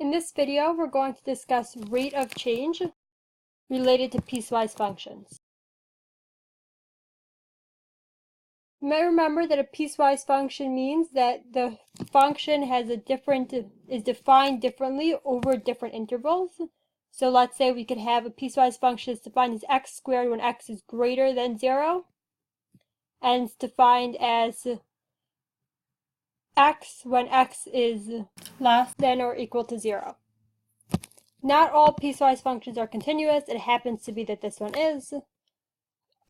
In this video, we're going to discuss rate of change related to piecewise functions. You may remember that a piecewise function means that the function is defined differently over different intervals. So let's say we could have a piecewise function that's defined as x squared when x is greater than 0, and it's defined as x when x is less than or equal to 0. Not all piecewise functions are continuous. It happens to be that this one is.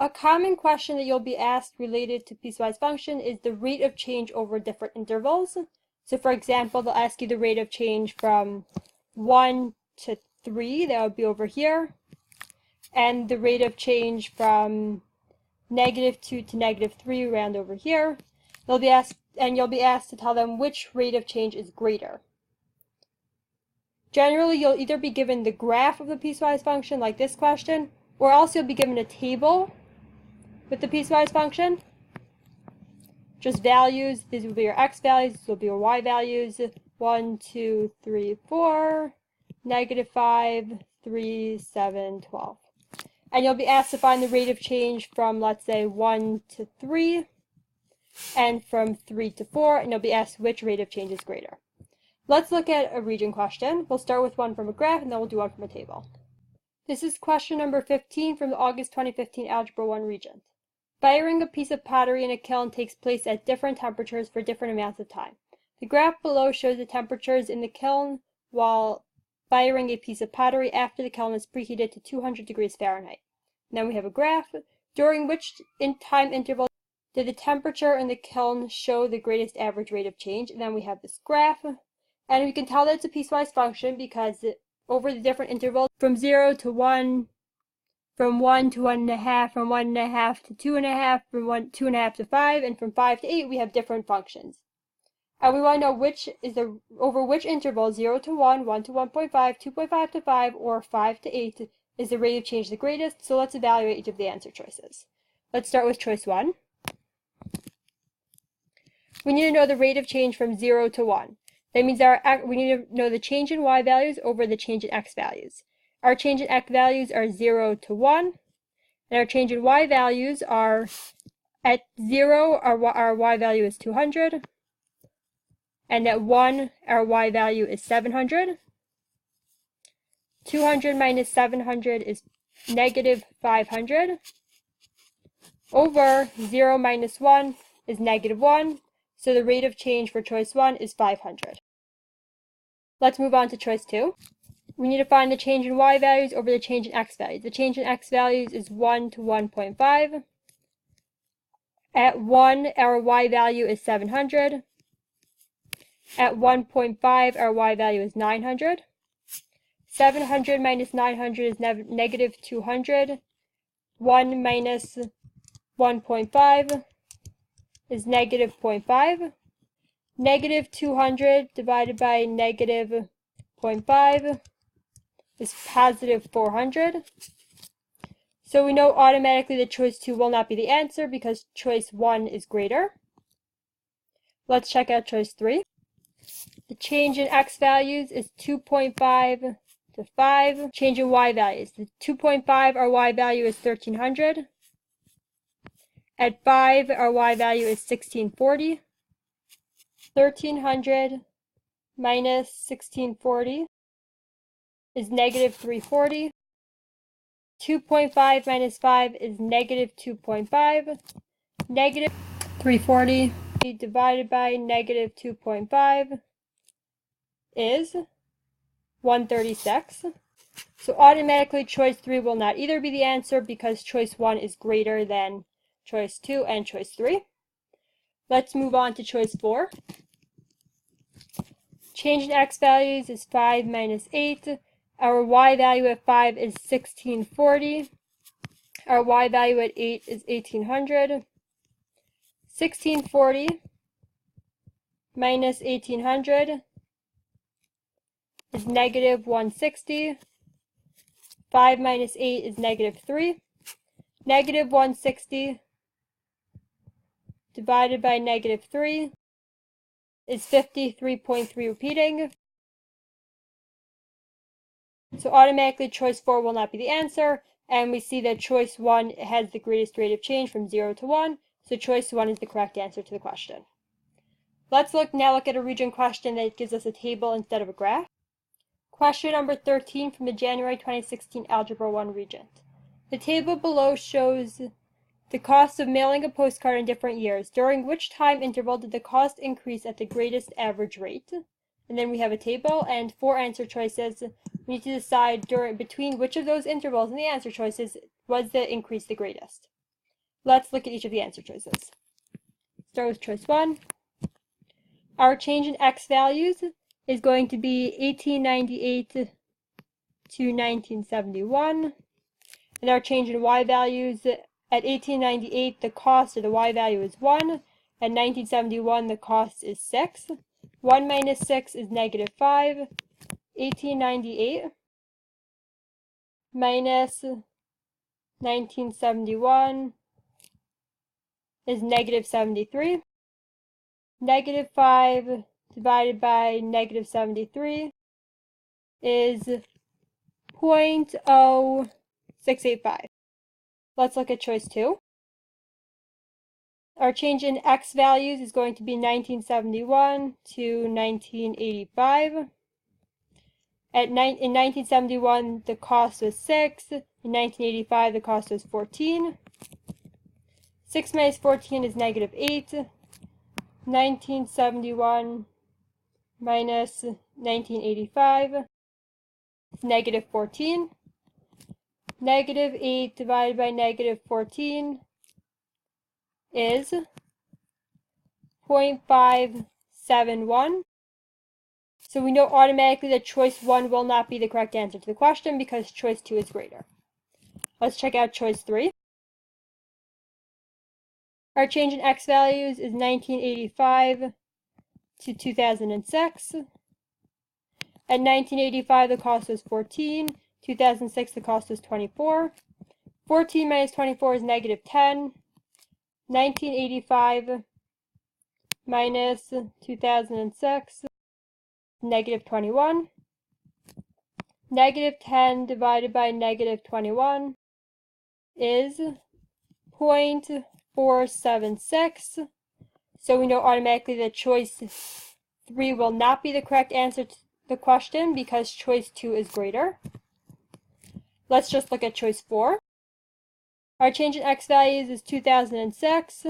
A common question that you'll be asked related to piecewise function is the rate of change over different intervals. So for example, they'll ask you the rate of change from 1 to 3, that would be over here, and the rate of change from -2 to -3 around over here. You'll be asked to tell them which rate of change is greater. Generally, you'll either be given the graph of the piecewise function, like this question, or else you'll be given a table with the piecewise function. Just values. These will be your x values, these will be your y values. 1, 2, 3, 4, -5, 3, 7, 12. And you'll be asked to find the rate of change from, let's say, 1 to 3, and from 3 to 4, and you'll be asked which rate of change is greater. Let's look at a region question. We'll start with one from a graph, and then we'll do one from a table. This is question number 15 from the August 2015 Algebra 1 Regent. Firing a piece of pottery in a kiln takes place at different temperatures for different amounts of time. The graph below shows the temperatures in the kiln while firing a piece of pottery after the kiln is preheated to 200 degrees Fahrenheit. And then we have a graph. During which time interval did the temperature in the kiln show the greatest average rate of change? And then we have this graph. And we can tell that it's a piecewise function because over the different intervals, from 0 to 1, from 1 to 1.5, from 1.5 to 2.5, from 2.5 to 5, and from 5 to 8, we have different functions. And we want to know over which interval, 0 to 1, 1 to 1.5, 2.5 to 5, or 5 to 8, is the rate of change the greatest. So let's evaluate each of the answer choices. Let's start with choice 1. We need to know the rate of change from 0 to 1. That means we need to know the change in y values over the change in x values. Our change in x values are 0 to 1, and our change in y values are, at 0, our y value is 200, and at 1, our y value is 700. 200 minus 700 is -500, over 0 minus 1 is -1, so the rate of change for choice 1 is 500. Let's move on to choice 2. We need to find the change in y values over the change in x values. The change in x values is 1 to 1.5. At 1, our y value is 700. At 1.5, our y value is 900. 700 minus 900 is -200. 1 minus 1.5 is -0.5. -200 divided by -0.5 is +400. So we know automatically that choice 2 will not be the answer because choice 1 is greater. Let's check out choice 3. The change in x values is 2.5 to 5. Change in y values. The 2.5, our y value is 1300. At 5, our y value is 1640. 1300 minus 1640 is -340. 2.5 minus 5 is -2.5. -340 divided by -2.5 is 136. So automatically choice 3 will not either be the answer because choice 1 is greater than choice 2 and choice 3. Let's move on to choice 4. Change in x values is 5 minus 8. Our y value at 5 is 1640. Our y value at 8 is 1800. 1640 minus 1800 is -160. 5 minus 8 is -3. -160 divided by -3 is 53.3 repeating. So automatically choice 4 will not be the answer, and we see that choice 1 has the greatest rate of change from 0 to 1, so choice 1 is the correct answer to the question. Let's now look at a region question that gives us a table instead of a graph. Question number 13 from the January 2016 Algebra 1 Regent. The table below shows the cost of mailing a postcard in different years. During which time interval did the cost increase at the greatest average rate? And then we have a table and 4 answer choices. We need to decide between which of those intervals in the answer choices was the increase the greatest. Let's look at each of the answer choices. Start with choice 1. Our change in x values is going to be 1898 to 1971. And our change in y values, at 1898 the cost, or the y value, is 1. At 1971 the cost is 6. 1 minus 6 is negative 5. 1898 minus 1971 is negative 73. Negative 5 divided by negative 73 is 0.0685. Let's look at choice 2. Our change in x values is going to be 1971 to 1985. In 1971, the cost was 6. In 1985, the cost was 14. 6 minus 14 is negative 8. 1971 minus 1985 is negative 14. Negative 8 divided by negative 14 is 0.571. So we know automatically that choice 1 will not be the correct answer to the question because choice 2 is greater. Let's check out choice 3. Our change in x values is 1985 to 2006. At 1985, the cost was 14. 2006, the cost was 24. 14 minus 24 is negative 10. 1985 minus 2006, negative 21. Negative 10 divided by negative 21 is 0.476. So we know automatically that choice 3 will not be the correct answer to the question because choice 2 is greater. Let's just look at choice 4. Our change in x values is 2006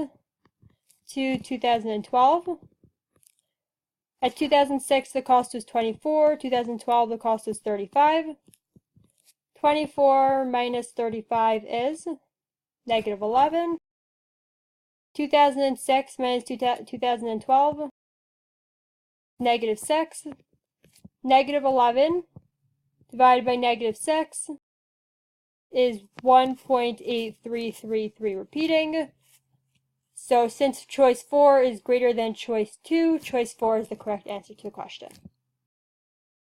to 2012. At 2006, the cost was 24. 2012, the cost was 35. 24 minus 35 is negative 11. 2006 minus 2012, negative 6. Negative 11 divided by negative 6 is 1.8333 repeating. So since choice 4 is greater than choice 2, choice 4 is the correct answer to the question.